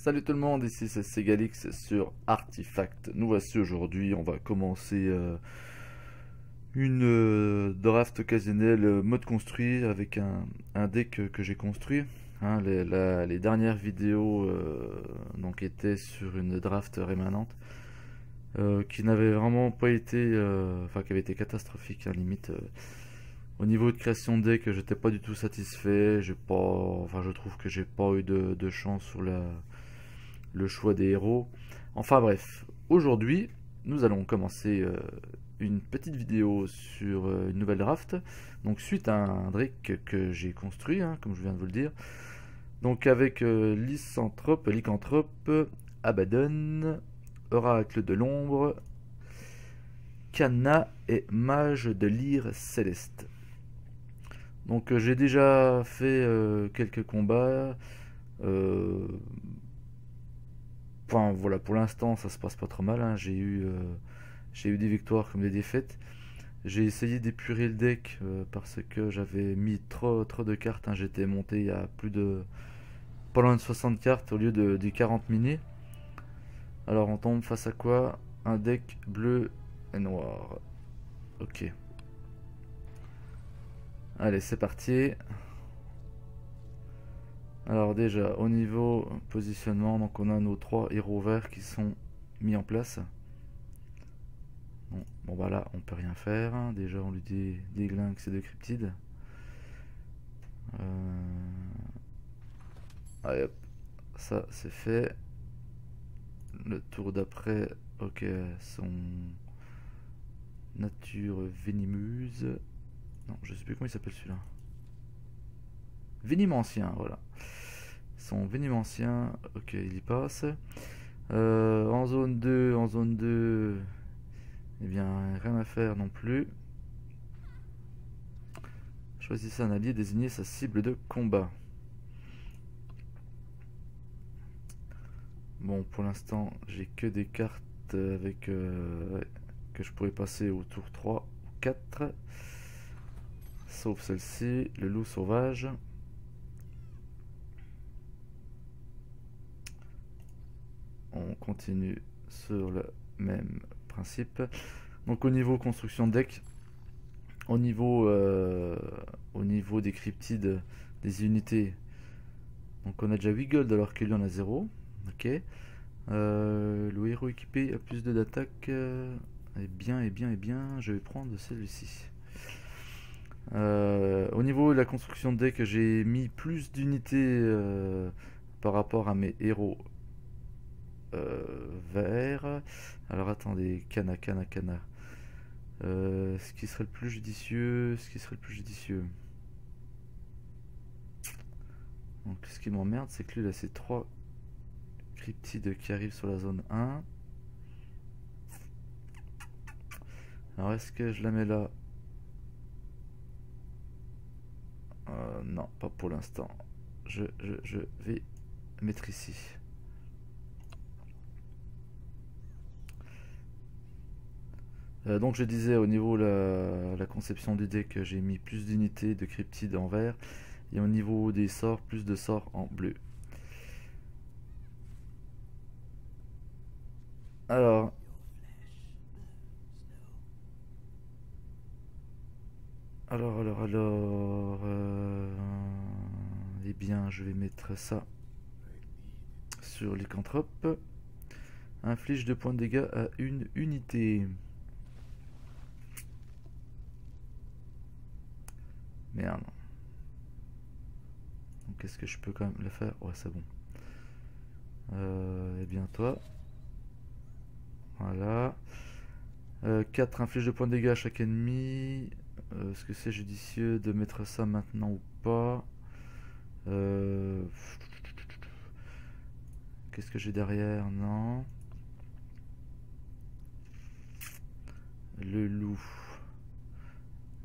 Salut tout le monde, ici c'est Segalix sur Artifact. Nous voici aujourd'hui, on va commencer une draft occasionnelle mode construit avec un deck que j'ai construit. Hein, les dernières vidéos donc étaient sur une draft rémanente qui n'avait vraiment pas été, enfin qui avait été catastrophique, hein, limite. Au niveau de création de deck, j'étais pas du tout satisfait. J'ai pas, enfin je trouve que j'ai pas eu de chance sur le choix des héros. Enfin bref, aujourd'hui, nous allons commencer une petite vidéo sur une nouvelle draft. Donc suite à un deck que j'ai construit, hein, comme je viens de vous le dire. Donc avec Lycanthrope, Abaddon, Oracle de l'ombre, Canna et Mage de lyre céleste. Donc j'ai déjà fait quelques combats. Enfin voilà, pour l'instant ça se passe pas trop mal, hein. J'ai eu des victoires comme des défaites. J'ai essayé d'épurer le deck parce que j'avais mis trop de cartes, hein. J'étais monté à plus de pas loin de 60 cartes au lieu des 40 mini. Alors on tombe face à quoi? Un deck bleu et noir. Ok. Allez, c'est parti. Alors déjà, au niveau positionnement, donc on a nos trois héros verts qui sont mis en place. Bon bah là, on peut rien faire, hein. Déjà, on lui déglingue ces deux cryptides. Allez hop, ça c'est fait. Le tour d'après, ok, son nature venimeuse. Non, je sais plus comment il s'appelle celui-là. Vénimancien, voilà. Son Vénimancien, ok, il y passe. En zone 2, eh bien, rien à faire non plus. Choisissez un allié, désignez sa cible de combat. Bon, pour l'instant, j'ai que des cartes avec ouais, que je pourrais passer au tour 3 ou 4. Sauf celle-ci, le loup sauvage. On continue sur le même principe. Donc au niveau construction de deck, au niveau des cryptides, des unités, donc on a déjà 8 gold alors qu'il y en a 0. Ok. Le héros équipé a plus de d'attaque. Et bien, je vais prendre celui-ci. Au niveau de la construction de deck, j'ai mis plus d'unités par rapport à mes héros verts. Alors attendez, Kana. Ce qui serait le plus judicieux, Donc ce qui m'emmerde, c'est que lui, il a ces 3 cryptides qui arrivent sur la zone 1. Alors est-ce que je la mets là? Non, pas pour l'instant. Je vais mettre ici. Donc je disais au niveau de la conception du deck, j'ai mis plus d'unités de cryptides en vert. Et au niveau des sorts, plus de sorts en bleu. Alors, eh bien, je vais mettre ça sur Lycanthrope. Inflige 2 points de dégâts à une unité. Merde. Donc est-ce que je peux quand même le faire? Ouais, c'est bon. Eh bien, toi. Voilà. 4 inflige de points de dégâts à chaque ennemi. Est-ce que c'est judicieux de mettre ça maintenant ou pas? Qu'est-ce que j'ai derrière? Non. Le loup.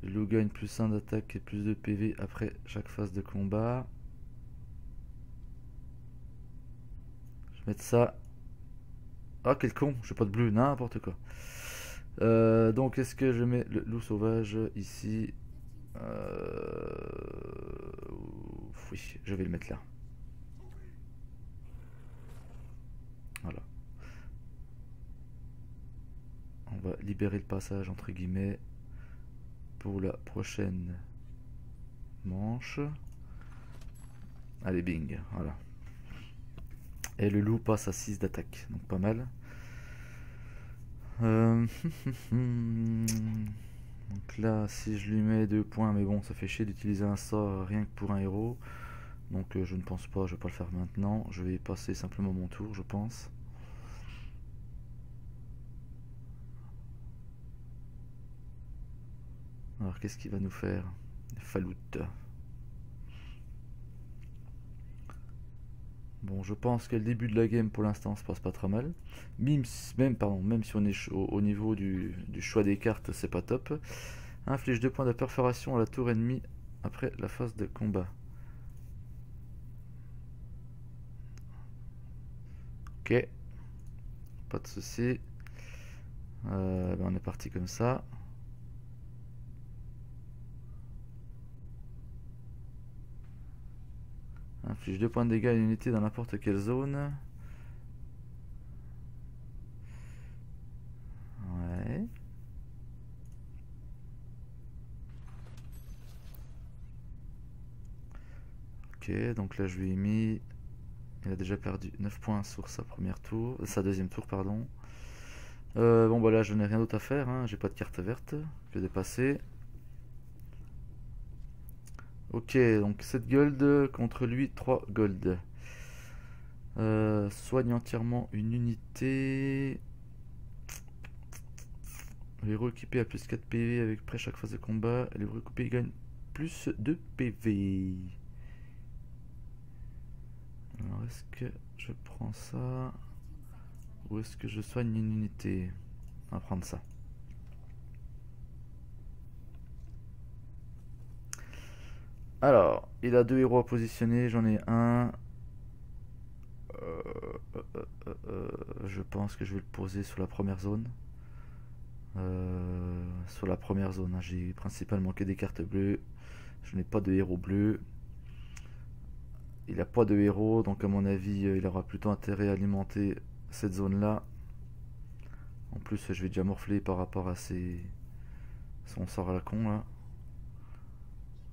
Le loup gagne plus 1 d'attaque et plus de PV après chaque phase de combat. Je vais mettre ça. Ah, quel con, j'ai pas de bleu, n'importe quoi. Donc, est-ce que je mets le loup sauvage ici? Oui, je vais le mettre là. Voilà. On va libérer le passage entre guillemets pour la prochaine manche. Allez, bing, voilà. Et le loup passe à 6 d'attaque, donc pas mal. Donc là, si je lui mets 2 points, mais bon, ça fait chier d'utiliser un sort rien que pour un héros. Donc je ne pense pas, je vais pas le faire maintenant. Je vais passer simplement mon tour, je pense. Alors qu'est-ce qu'il va nous faire? Faloute. Bon, je pense que le début de la game pour l'instant se passe pas très mal. Même si on est au niveau du choix des cartes, c'est pas top. Inflige 2 points de perforation à la tour ennemie après la phase de combat. Ok, pas de souci. On est parti comme ça. Inflige 2 points de dégâts à une unité dans n'importe quelle zone. Ouais. Ok, donc là je lui ai mis... Il a déjà perdu 9 points sur sa deuxième tour, pardon. Bon bah là je n'ai rien d'autre à faire, hein. J'ai pas de carte verte, je vais dépasser. Ok, donc 7 gold contre lui 3 gold. Soigne entièrement une unité. Le héros équipé a plus 4 PV avec près chaque phase de combat. Le héros équipé gagne plus 2 PV. Alors est-ce que je prends ça ou est-ce que je soigne une unité? On va prendre ça. Alors, il a 2 héros à positionner, j'en ai un. Je pense que je vais le poser sur la première zone. Hein. J'ai principalement que des cartes bleues. Je n'ai pas de héros bleu. Il n'a pas de héros, donc à mon avis, il aura plutôt intérêt à alimenter cette zone-là. En plus, je vais déjà morfler par rapport à son sort à la con là.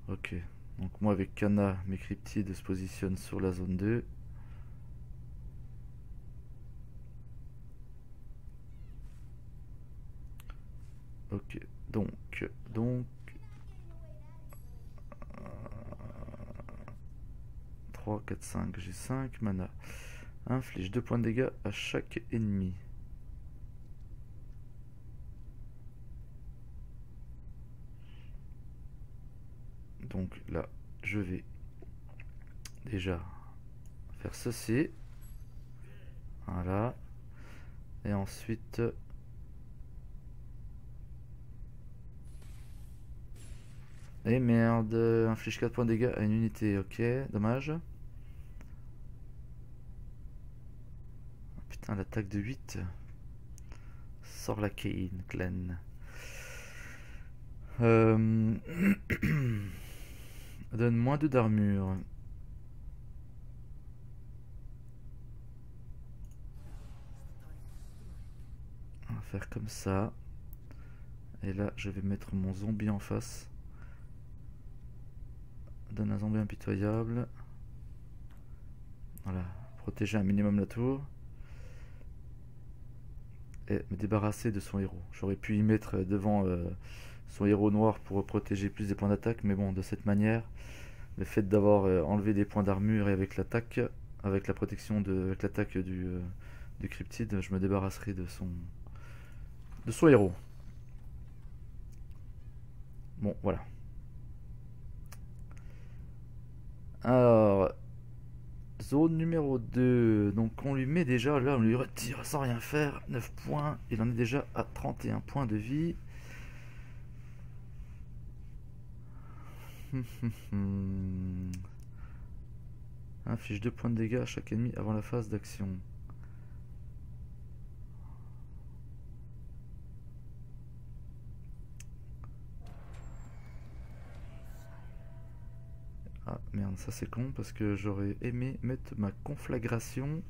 Ok. Donc moi avec Kana, mes cryptides se positionnent sur la zone 2. Ok. Donc 3, 4, 5, j'ai 5 mana. Inflige 2 points de dégâts à chaque ennemi. Donc là, je vais déjà faire ceci. Voilà. Et ensuite... Et merde, inflige 4 points de dégâts à une unité. Ok, dommage. Oh, putain, l'attaque de 8. Sors la Kane, Glen. Donne moins 2 d'armure. On va faire comme ça. Et là, je vais mettre mon zombie en face. Donne un zombie impitoyable. Voilà, protéger un minimum la tour. Et me débarrasser de son héros. J'aurais pu y mettre devant son héros noir pour protéger plus des points d'attaque. Mais bon, de cette manière, le fait d'avoir enlevé des points d'armure et avec l'attaque, avec la protection avec l'attaque du cryptide, je me débarrasserai de son héros. Bon, voilà. Alors, zone numéro 2. Donc on lui met déjà, là on lui retire sans rien faire, 9 points. Il en est déjà à 31 points de vie. Inflige 2 points de dégâts à chaque ennemi avant la phase d'action. Ah merde, ça c'est con parce que j'aurais aimé mettre ma conflagration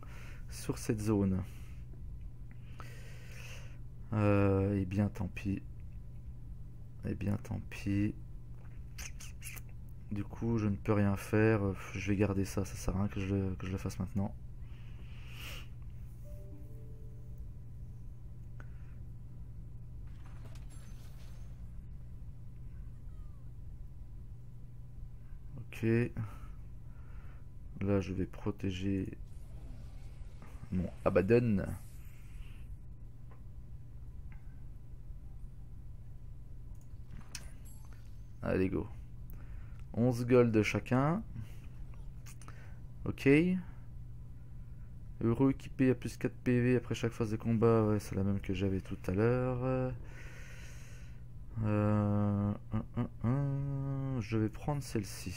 sur cette zone. Eh bien tant pis. Eh bien tant pis. Du coup je ne peux rien faire. Je vais garder ça, ça sert à rien que je le fasse maintenant. Ok. Là je vais protéger mon Abaddon. Allez go. 11 gold chacun. Ok. Heureux équipé à plus 4 PV après chaque phase de combat. Ouais, c'est la même que j'avais tout à l'heure. Je vais prendre celle-ci.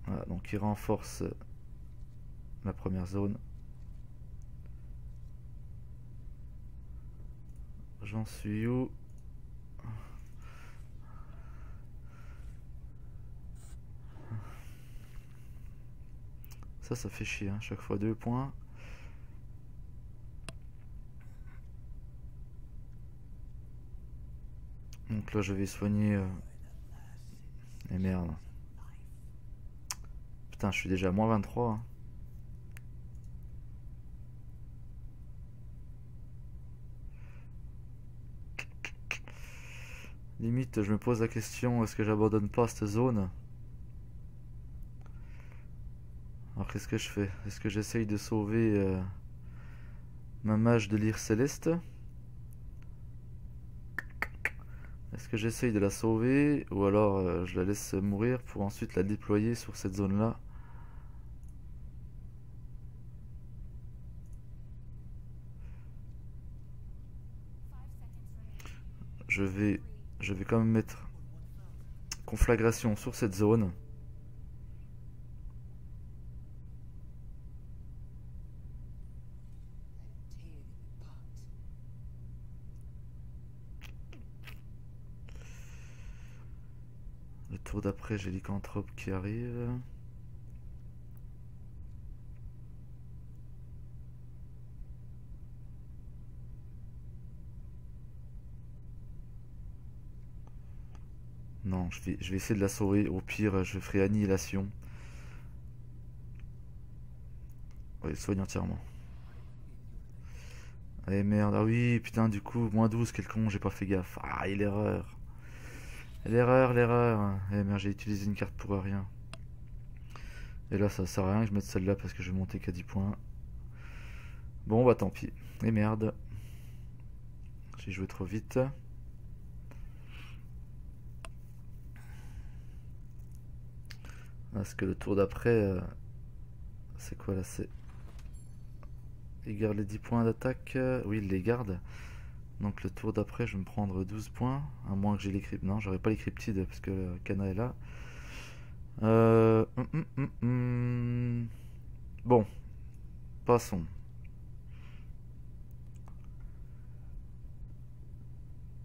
Voilà, donc il renforce la première zone. J'en suis où? Ça fait chier, hein. Chaque fois 2 points. Donc là je vais soigner... Et merde. Putain, je suis déjà à moins 23. Hein. Limite, je me pose la question, est-ce que j'abandonne pas cette zone? Alors qu'est-ce que je fais? Est-ce que j'essaye de sauver ma mage de lyre céleste? Est-ce que j'essaye de la sauver ou alors je la laisse mourir pour ensuite la déployer sur cette zone-là? Je vais quand même mettre conflagration sur cette zone. Le tour d'après, j'ai lycanthrope qui arrive. Non, je vais essayer de la sauver. Au pire, je ferai annihilation. Oui, soigne entièrement. Eh merde, ah oui, putain, du coup, moins 12, quel con, j'ai pas fait gaffe. Ah, et l'erreur. L'erreur, l'erreur. Eh merde, j'ai utilisé une carte pour rien. Et là, ça sert à rien que je mette celle-là parce que je vais monter qu'à 10 points. Bon, bah tant pis. Et merde. J'ai joué trop vite. Parce que le tour d'après, c'est quoi là? C'est... Il garde les 10 points d'attaque. Oui, il les garde. Donc le tour d'après, je vais me prendre 12 points. À moins que j'ai les cryptides. Non, j'aurais pas les cryptides parce que Kana est là. Bon, passons.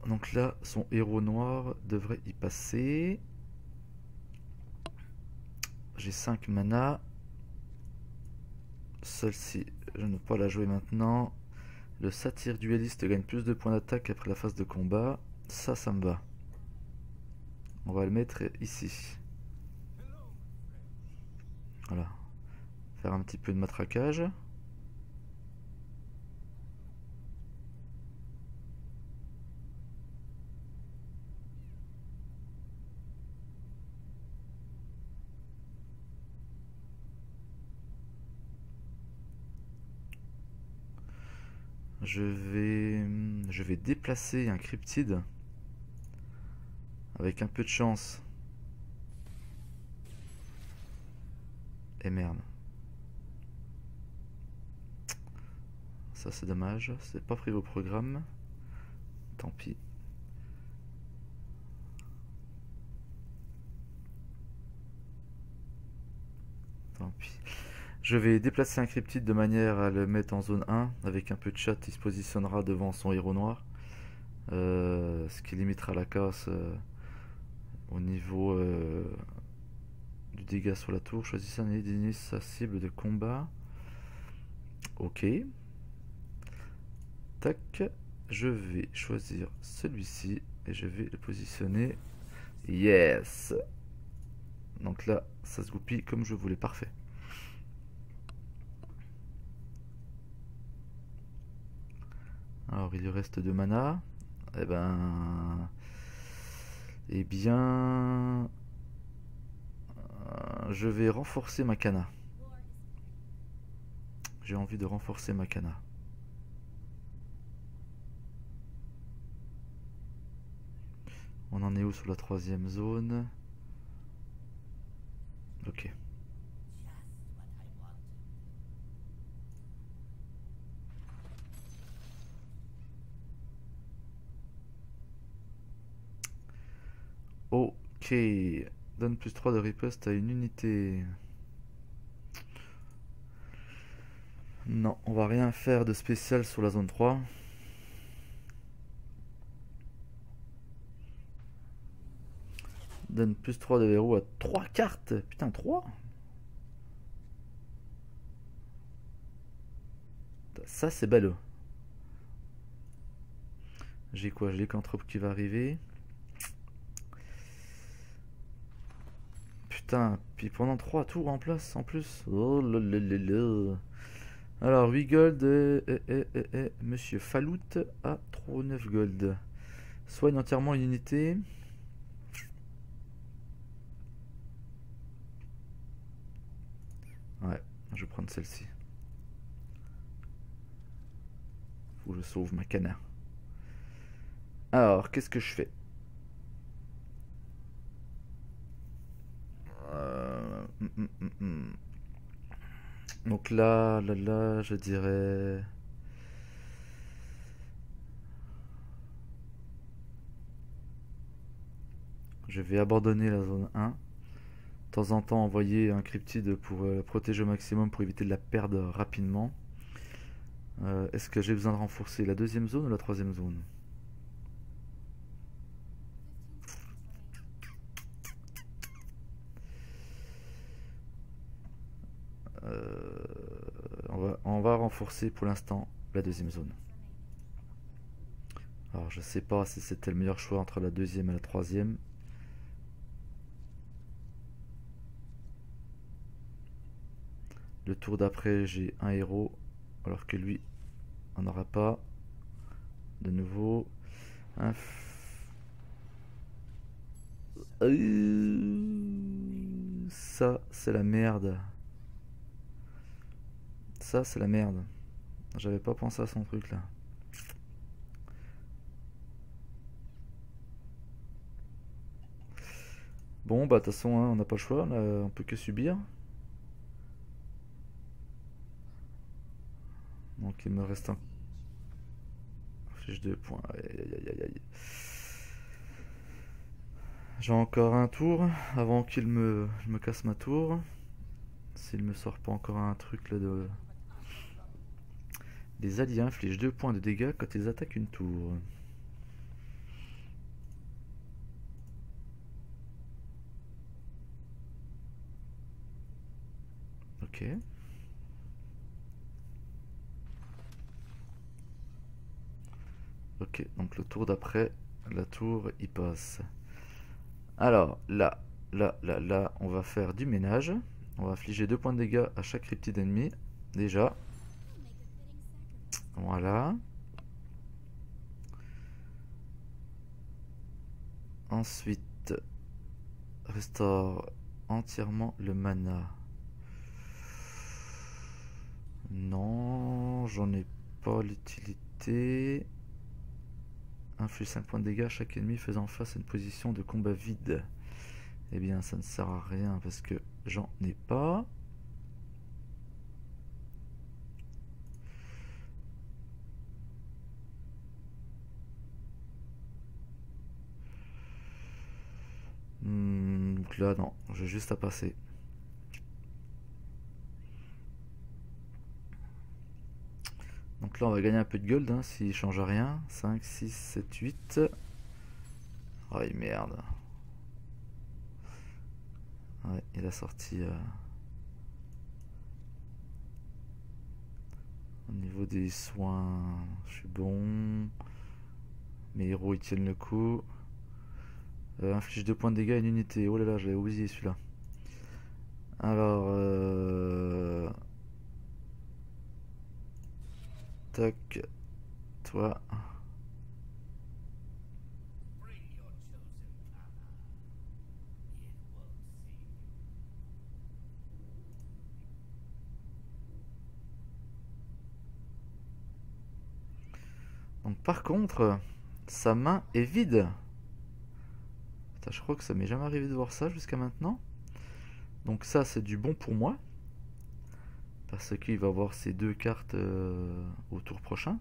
Donc là, son héros noir devrait y passer. J'ai 5 mana. Celle-ci, je ne peux pas la jouer maintenant. Le satyre dueliste gagne plus de points d'attaque après la phase de combat. Ça me va. On va le mettre ici. Voilà. Faire un petit peu de matraquage. Je vais déplacer un cryptide avec un peu de chance. Et merde. Ça c'est dommage, c'est pas pris au programme. Tant pis. Tant pis. Je vais déplacer un cryptide de manière à le mettre en zone 1. Avec un peu de chat, il se positionnera devant son héros noir. ce qui limitera la casse au niveau du dégât sur la tour. Choisissez un ennemi désigner sa cible de combat. Ok. Tac. Je vais choisir celui-ci et je vais le positionner. Yes. Donc là, ça se goupille comme je voulais. Parfait. Alors, il lui reste 2 mana. Eh ben... Eh bien... je vais renforcer ma cana. J'ai envie de renforcer ma cana. On en est où sur la 3e zone? Ok. Ok. Donne plus 3 de riposte à une unité. Non, on va rien faire de spécial sur la zone 3. Donne plus 3 de verrou à 3 cartes. Putain, 3. Ça, c'est belle. J'ai quoi? J'ai l'Lycanthrope qui va arriver. Putain, puis pendant 3 tours en place en plus. Oh là là là là. Alors 8 gold Monsieur Falout à 9 gold. Soigne entièrement une unité. Ouais, je vais prendre celle-ci. Faut que je sauve ma cana. Alors, qu'est-ce que je fais? Donc là, je dirais... Je vais abandonner la zone 1. De temps en temps, envoyer un cryptide pour la protéger au maximum pour éviter de la perdre rapidement. Est-ce que j'ai besoin de renforcer la 2e zone ou la 3e zone? On va renforcer pour l'instant la 2e zone. Alors je sais pas si c'était le meilleur choix entre la 2e et la 3e. Le tour d'après j'ai un héros alors que lui on n'aura pas. De nouveau un ça c'est la merde. Ça c'est la merde. J'avais pas pensé à son truc là. Bon bah de toute façon hein, on n'a pas le choix, on peut que subir. Donc il me reste un fiche de points. Aïe, aïe, aïe, aïe. J'ai encore un tour avant qu'il me casse ma tour. S'il me sort pas encore un truc là de... Les alliés infligent 2 points de dégâts quand ils attaquent une tour. Ok. Ok, donc le tour d'après, la tour il passe. Alors là, on va faire du ménage. On va infliger 2 points de dégâts à chaque cryptide ennemi. Déjà. Voilà. Ensuite, restaure entièrement le mana. Non, j'en ai pas l'utilité. Inflige 5 points de dégâts à chaque ennemi faisant face à une position de combat vide. Eh bien, ça ne sert à rien parce que j'en ai pas. Donc là, non, j'ai juste à passer. Donc là on va gagner un peu de gold hein, s'il change rien. 5, 6, 7, 8. Oh merde. Ouais, il a sorti... Au niveau des soins, je suis bon. Mes héros ils tiennent le coup. Inflige 2 points de dégâts à une unité. Oh là là, j'avais oublié celui-là. Alors... Tac. Toi. Donc par contre, sa main est vide. Putain, je crois que ça m'est jamais arrivé de voir ça jusqu'à maintenant. Donc ça c'est du bon pour moi. Parce qu'il va avoir ses 2 cartes au tour prochain.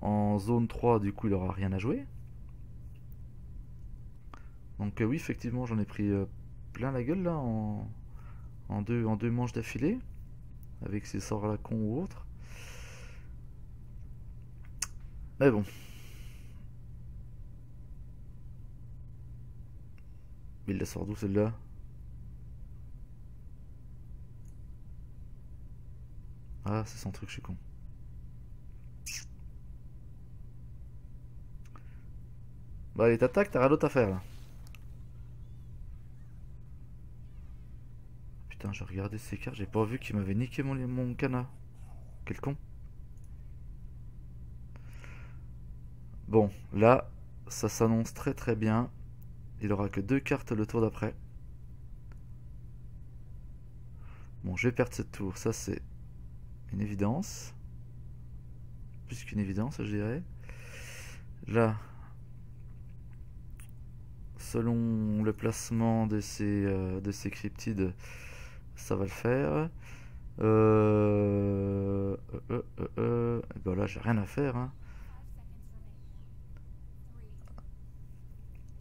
En zone 3 du coup il aura rien à jouer. Donc oui effectivement j'en ai pris plein la gueule là en deux manches d'affilée. Avec ses sorts à la con ou autre. Mais bon. Mais il la sort d'où celle-là? Ah, c'est son truc, je suis con. Bah allez, t'attaques, t'as rien d'autre à faire là. Putain, j'ai regardé ces cartes, j'ai pas vu qu'il m'avait niqué mon canard. Quel con. Bon, là, ça s'annonce très très bien. Il aura que 2 cartes le tour d'après. Bon, je vais perdre cette tour, ça c'est une évidence. Plus qu'une évidence, je dirais. Là, selon le placement de ces cryptides, ça va le faire. Ben là, j'ai rien à faire. Hein.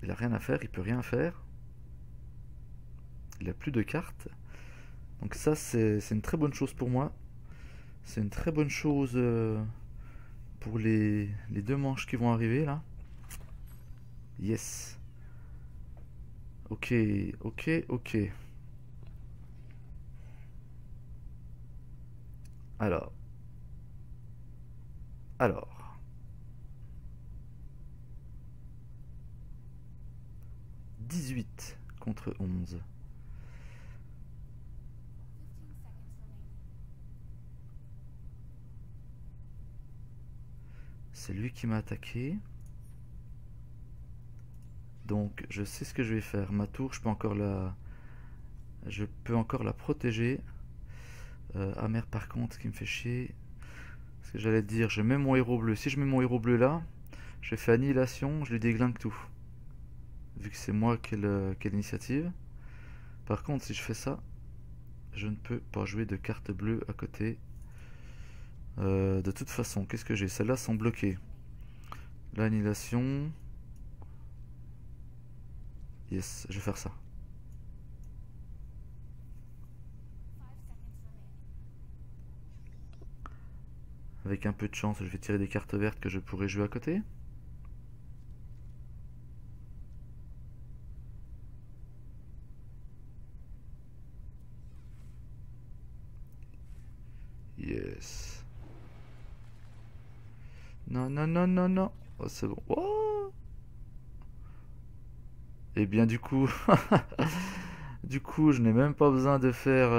Il a rien à faire, il peut rien faire. Il a plus de cartes. Donc ça, c'est une très bonne chose pour moi. C'est une très bonne chose pour les 2 manches qui vont arriver là. Yes. Ok, ok, ok. Alors. Alors. 18 contre 11. C'est lui qui m'a attaqué. Donc je sais ce que je vais faire. Ma tour, je peux encore la protéger. Ah merde, par contre, ce qui me fait chier, ce que j'allais te dire, je mets mon héros bleu. Si je mets mon héros bleu là, je fais annihilation, je lui déglingue tout. Vu que c'est moi qui ai l'initiative. Par contre, si je fais ça, je ne peux pas jouer de carte bleue à côté. De toute façon, qu'est-ce que j'ai? Celles-là sont bloquées. L'annihilation. Yes, je vais faire ça. Avec un peu de chance, je vais tirer des cartes vertes que je pourrais jouer à côté. Yes. Non, non, non, non, non. Oh, c'est bon. Oh. Et bien du coup, du coup, je n'ai même pas besoin de faire...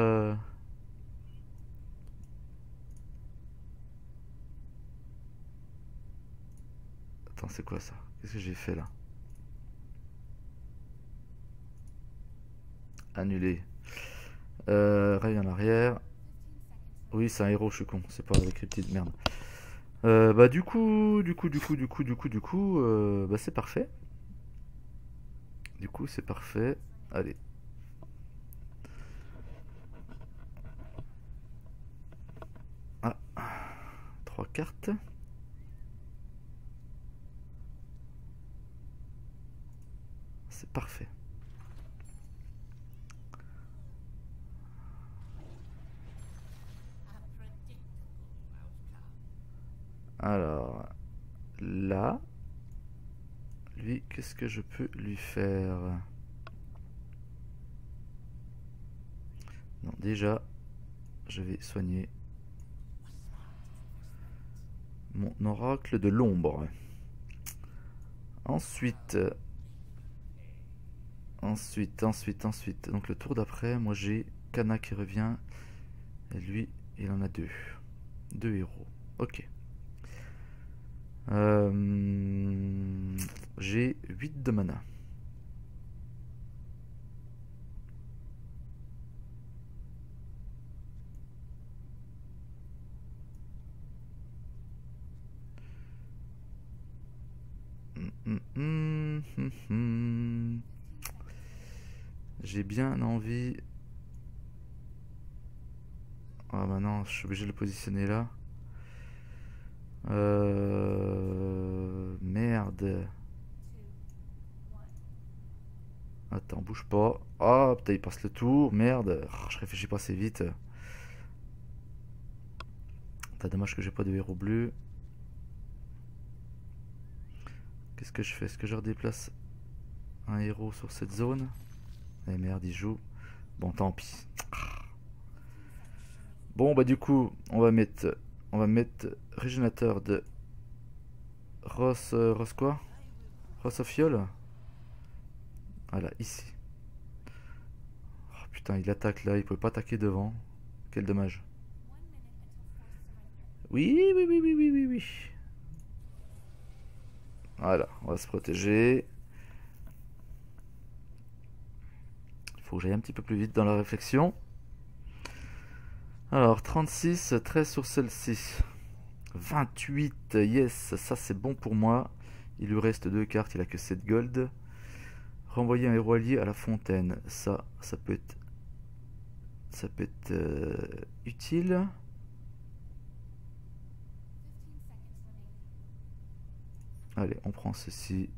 Attends, c'est quoi ça? Qu'est-ce que j'ai fait là? Annuler. Rail en arrière. Oui, c'est un héros, je suis con. C'est pas avec les petites merde. Bah du coup, bah c'est parfait. Du coup, c'est parfait. Allez. Ah, 3 cartes. C'est parfait. Alors, là, lui, qu'est-ce que je peux lui faire? Non, déjà, je vais soigner mon oracle de l'ombre. Ensuite, ensuite. Donc le tour d'après, moi j'ai Kana qui revient. Et lui, il en a deux. Deux héros. Ok. J'ai 8 de mana. J'ai bien envie. Ah bah non, je suis obligé de le positionner là. Merde. Attends, bouge pas. Ah, putain, il passe le tour. Merde. Oh, je réfléchis pas assez vite. T'as dommage que j'ai pas de héros bleu. Qu'est-ce que je fais? Est-ce que je redéplace un héros sur cette zone? Eh merde, il joue. Bon, tant pis. Bon, bah du coup, on va mettre régénérateur de Ross quoi? Rossophiol? Voilà, ici. Oh, putain, il attaque là, il pouvait pas attaquer devant. Quel dommage. Oui, oui, oui, oui, oui, oui, oui. Voilà, on va se protéger. Il faut que j'aille un petit peu plus vite dans la réflexion. Alors, 36, 13 sur celle-ci. 28, yes, ça c'est bon pour moi. Il lui reste 2 cartes, il a que 7 gold. Renvoyer un héros allié à la fontaine. Ça peut être utile. Allez, on prend ceci.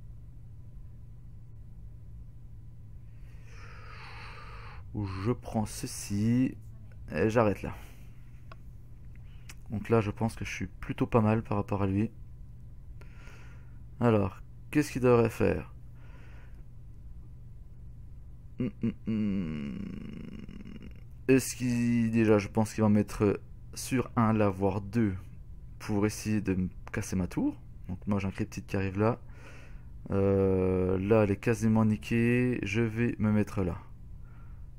Ou je prends ceci. Et j'arrête là. Donc là, je pense que je suis plutôt pas mal par rapport à lui. Alors, qu'est-ce qu'il devrait faire? Est-ce qu'il... Déjà, je pense qu'il va mettre sur un là, voire deux, pour essayer de me casser ma tour. Donc moi, j'ai un cryptide qui arrive là. Là, elle est quasiment niquée. Je vais me mettre là.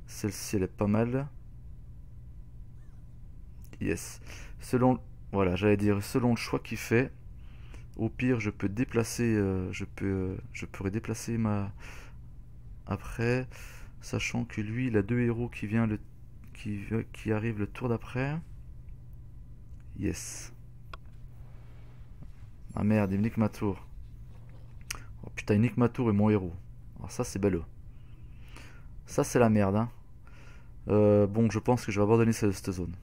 Celle-ci, elle est pas mal. Yes. Selon... Voilà, j'allais dire, selon le choix qu'il fait, au pire, je peux déplacer... je pourrais déplacer ma... Après, sachant que lui, il a deux héros qui arrivent le tour d'après. Yes. Ah merde, il me nique ma tour. Oh putain, il nique ma tour et mon héros. Alors ça, c'est ballot. Ça, c'est la merde, hein. Bon, je pense que je vais abandonner cette zone.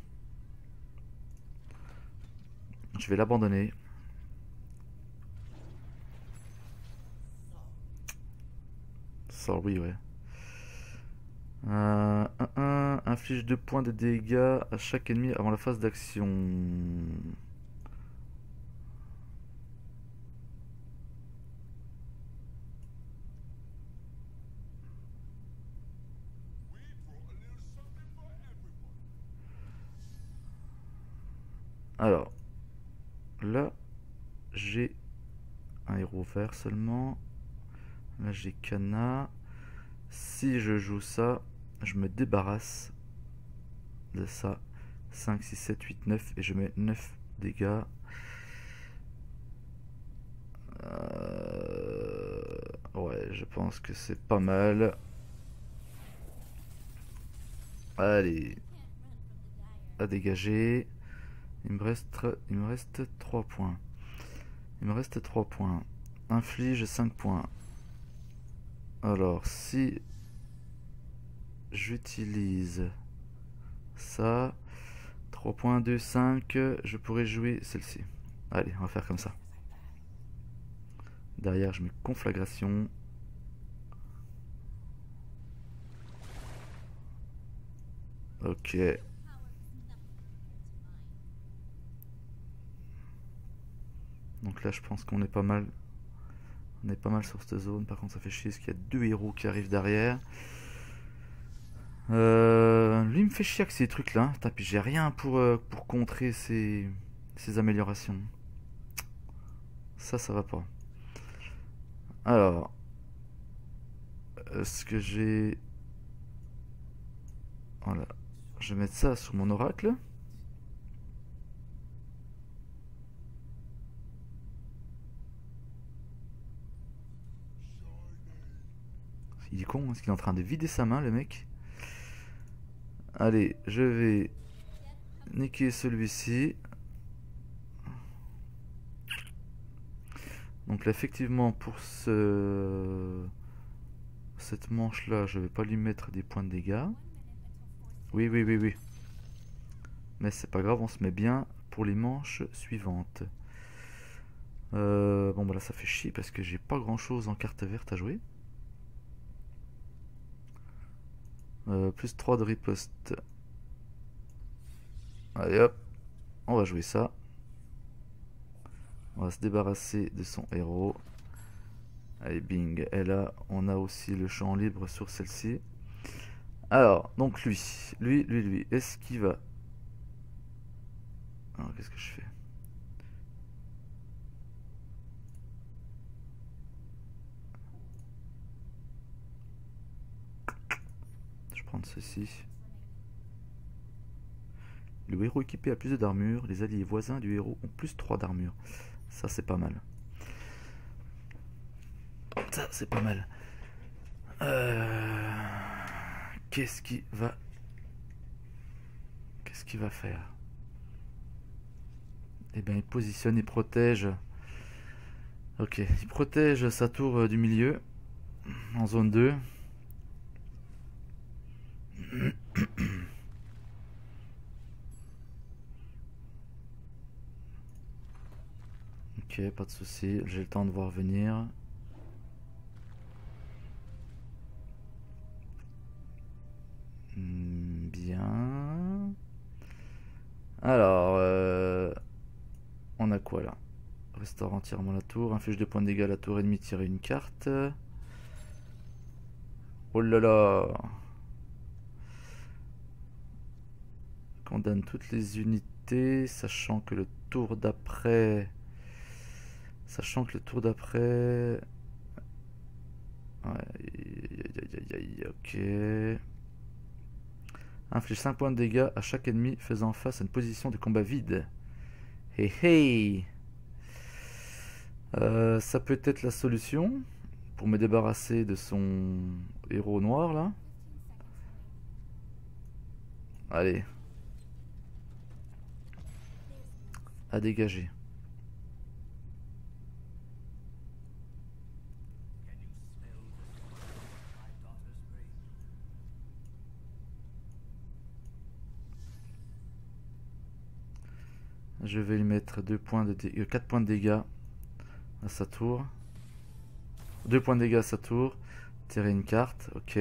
Je vais l'abandonner. Ça, oui, ouais. Inflige 2 points de dégâts à chaque ennemi avant la phase d'action. Alors, là, j'ai un héros vert seulement. Là, j'ai Kana. Si je joue ça, je me débarrasse de ça. 5, 6, 7, 8, 9. Et je mets 9 dégâts. Ouais, je pense que c'est pas mal. Allez, à dégager. Il me reste 3 points. Il me reste 3 points. Inflige 5 points. Alors, si j'utilise ça, 3 points, 2, 5, je pourrais jouer celle-ci. Allez, on va faire comme ça. Derrière, je mets conflagration. Ok. Donc là je pense qu'on est pas mal. On est pas mal sur cette zone. Par contre ça fait chier parce qu'il y a deux héros qui arrivent derrière. Lui il me fait chier avec ces trucs là. Putain, puis j'ai rien pour contrer ces améliorations. Ça va pas. Alors, est-ce que j'ai... Voilà. Je vais mettre ça sur mon oracle. Il est con, est-ce qu'il est en train de vider sa main, le mec? Allez, je vais niquer celui-ci. Donc là, effectivement, pour cette manche-là, je vais pas lui mettre des points de dégâts. Oui, oui, oui, oui. Mais c'est pas grave, on se met bien pour les manches suivantes. Bon, bah là, ça fait chier parce que j'ai pas grand-chose en carte verte à jouer. Plus 3 de riposte. Allez hop, on va jouer ça. On va se débarrasser de son héros. Allez, bing. Et là, on a aussi le champ libre sur celle-ci. Alors, donc lui. Est-ce qu'il va... Alors, qu'est-ce que je fais? Je prends ceci. Le héros équipé a plus d'armure. Les alliés voisins du héros ont plus 3 d'armure. Ça, c'est pas mal. Ça, c'est pas mal. Qu'est-ce qu'il va faire? Eh bien, il positionne, il protège. Ok, il protège sa tour du milieu en zone 2. Ok, pas de souci, j'ai le temps de voir venir. Bien. Alors, on a quoi là? Restaure entièrement la tour, inflige 2 points de dégâts à la tour ennemie, tirer une carte. Oh là là! Condamne toutes les unités, sachant que le tour d'après... Aïe, ok. Inflige 5 points de dégâts à chaque ennemi faisant face à une position de combat vide. Hey hey! Ça peut être la solution pour me débarrasser de son héros noir là. Allez. À dégager. Je vais lui mettre 4 points de dégâts à sa tour. 2 points de dégâts à sa tour. Tirer une carte, ok.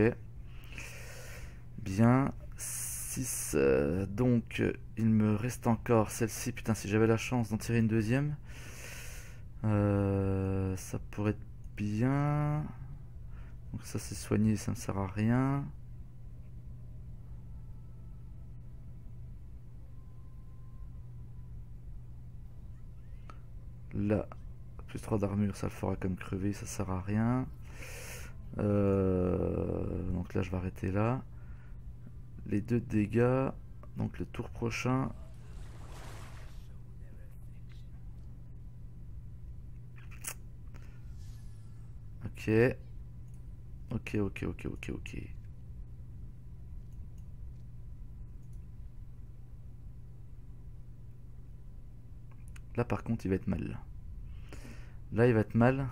Bien. 6. Donc, il me reste encore celle-ci. Putain, si j'avais la chance d'en tirer une deuxième, ça pourrait être bien. Donc ça c'est soigné, ça ne sert à rien. Là, plus 3 d'armure, ça le fera comme crever, ça sert à rien. Donc là je vais arrêter là. Les 2 dégâts, donc le tour prochain. Ok. Ok. Là par contre il va être mal. Là il va être mal.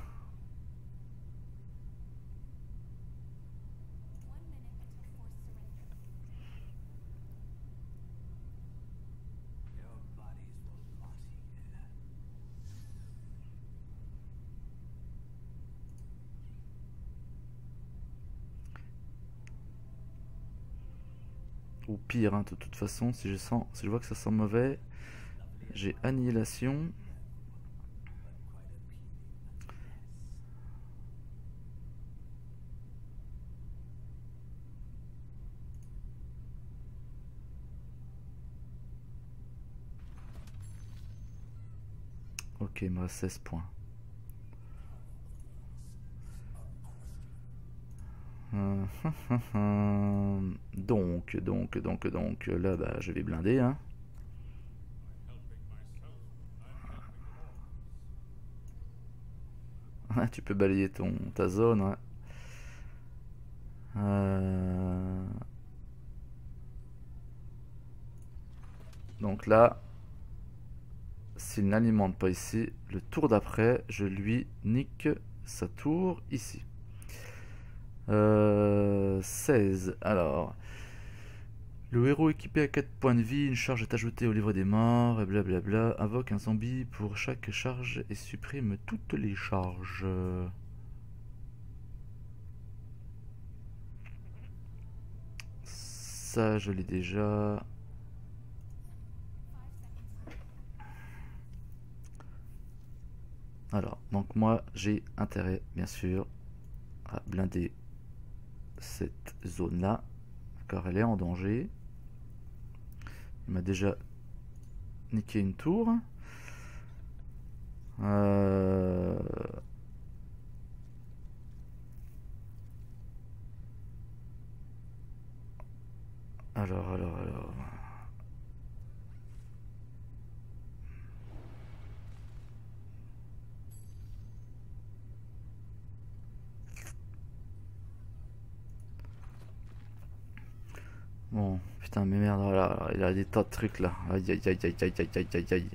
Ou pire, hein, de toute façon, si je vois que ça sent mauvais, j'ai annihilation. Ok, il me reste 16 points. Donc, là, bah, je vais blinder, hein. Tu peux balayer ta zone, ouais. Euh, Donc là, s'il n'alimente pas ici, le tour d'après, je lui nique sa tour ici. 16. Alors, le héros équipé à 4 points de vie, une charge est ajoutée au livre des morts, et blablabla, invoque un zombie pour chaque charge et supprime toutes les charges. Ça, je l'ai déjà. Alors, donc moi, j'ai intérêt, bien sûr, à blinder cette zone-là, car elle est en danger. Il m'a déjà niqué une tour. Euh... Alors. Bon, putain, mais merde, voilà, il a des tas de trucs là. Aïe aïe aïe aïe aïe aïe aïe aïe aïe.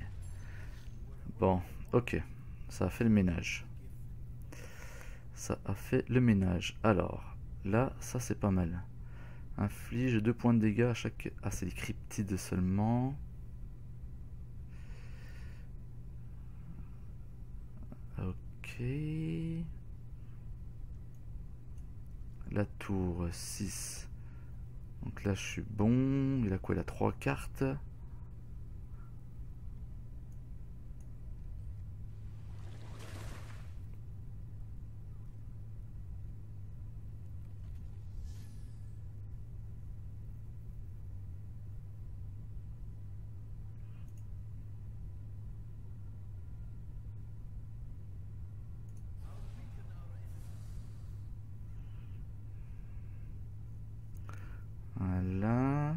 Bon, ok, ça a fait le ménage. Ça a fait le ménage. Alors, là, ça c'est pas mal. Inflige 2 points de dégâts à chaque... Ah, c'est les cryptides seulement. Ok. La tour 6. Donc là, je suis bon. Il a quoi? Il a 3 cartes. Voilà.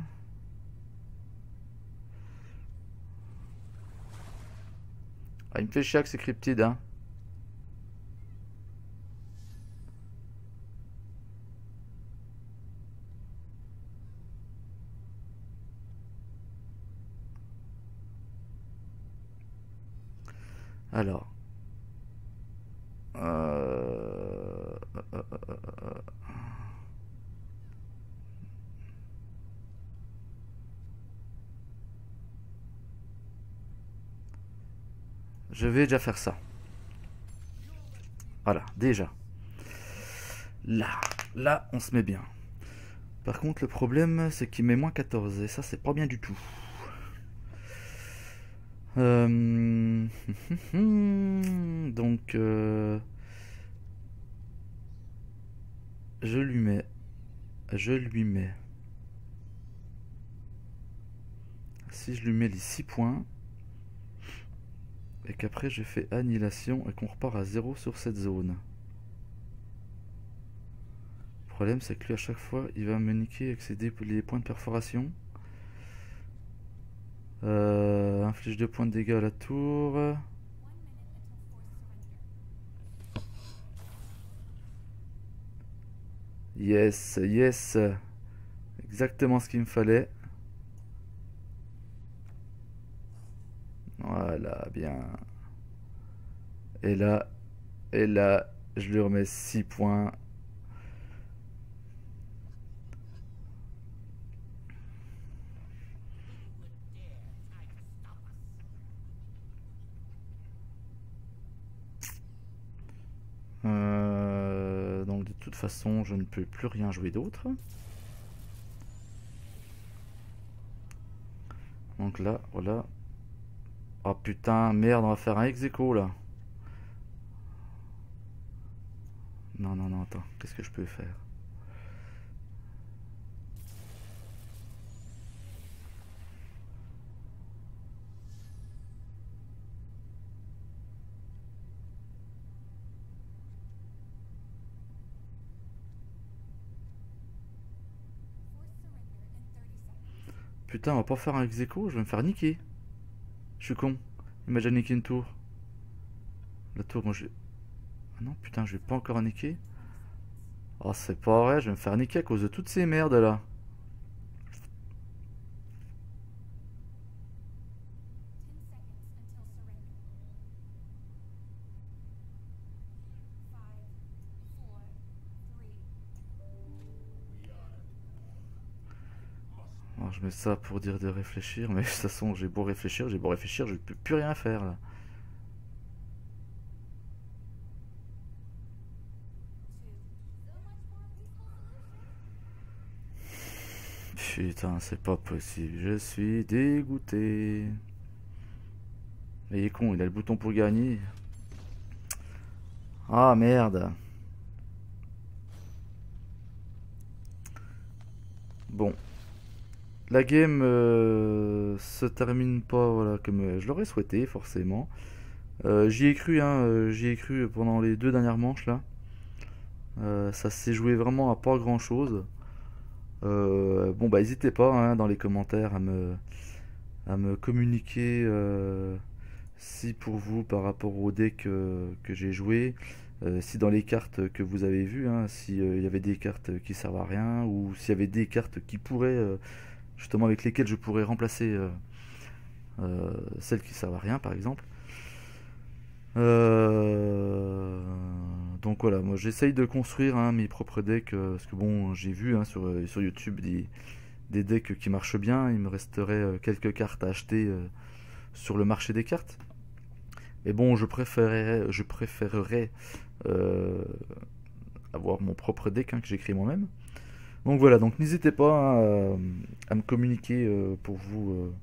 Ah, il me fait chier avec ces cryptides, hein. Alors. Euh... euh, euh, euh, Je vais déjà faire ça. Voilà, déjà. Là, on se met bien. Par contre, le problème, c'est qu'il met moins 14. Et ça, c'est pas bien du tout. Donc, je lui mets. Je lui mets. Si je lui mets les 6 points. Et qu'après, je fais annihilation et qu'on repart à 0 sur cette zone. Le problème, c'est que lui, à chaque fois, il va me niquer avec les points de perforation. Inflige 2 points de dégâts à la tour. Yes, yes. Exactement ce qu'il me fallait. Voilà, bien. Et là, je lui remets 6 points. Donc de toute façon, je ne peux plus rien jouer d'autre. Donc là, voilà. Oh putain, merde, on va faire un ex-aequo là. Non, attends, qu'est-ce que je peux faire? Putain, on va pas faire un ex-aequo, je vais me faire niquer. Je suis con. Il m'a déjà niqué une tour. La tour, moi j'ai... Ah non, putain, je vais pas encore niquer. Oh, c'est pas vrai, je vais me faire niquer à cause de toutes ces merdes là. Alors, je mets ça pour dire de réfléchir, mais de toute façon, j'ai beau réfléchir, je peux plus rien faire là. Putain, c'est pas possible, je suis dégoûté. Mais il est con, il a le bouton pour gagner. Ah merde. Bon, la game se termine pas voilà, comme je l'aurais souhaité forcément. J'y ai cru, hein, j'y ai cru pendant les deux dernières manches là. Ça s'est joué vraiment à pas grand chose. Bon bah n'hésitez pas hein, dans les commentaires à me communiquer si pour vous par rapport au deck que j'ai joué, si dans les cartes que vous avez vues, hein, si il y avait des cartes qui servent à rien ou s'il y avait des cartes qui pourraient justement avec lesquelles je pourrais remplacer celles qui servent à rien par exemple. Euh, donc voilà, moi j'essaye de construire hein, mes propres decks parce que bon j'ai vu hein, sur YouTube des decks qui marchent bien. Il me resterait quelques cartes à acheter sur le marché des cartes. Mais bon, je préférerais euh, avoir mon propre deck hein, que j'ai créé moi-même. Donc voilà, donc n'hésitez pas hein, à me communiquer pour vous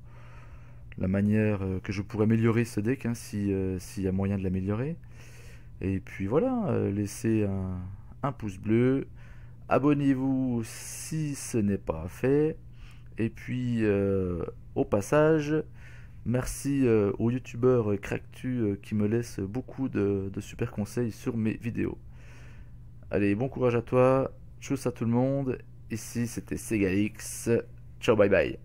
la manière que je pourrais améliorer ce deck hein, si, s'il y a moyen de l'améliorer. Et puis voilà, laissez un pouce bleu, abonnez-vous si ce n'est pas fait. Et puis au passage, merci aux youtubeurs Cractu qui me laissent beaucoup de super conseils sur mes vidéos. Allez, bon courage à toi, tchuss à tout le monde. Ici c'était Segalix. Ciao, bye bye.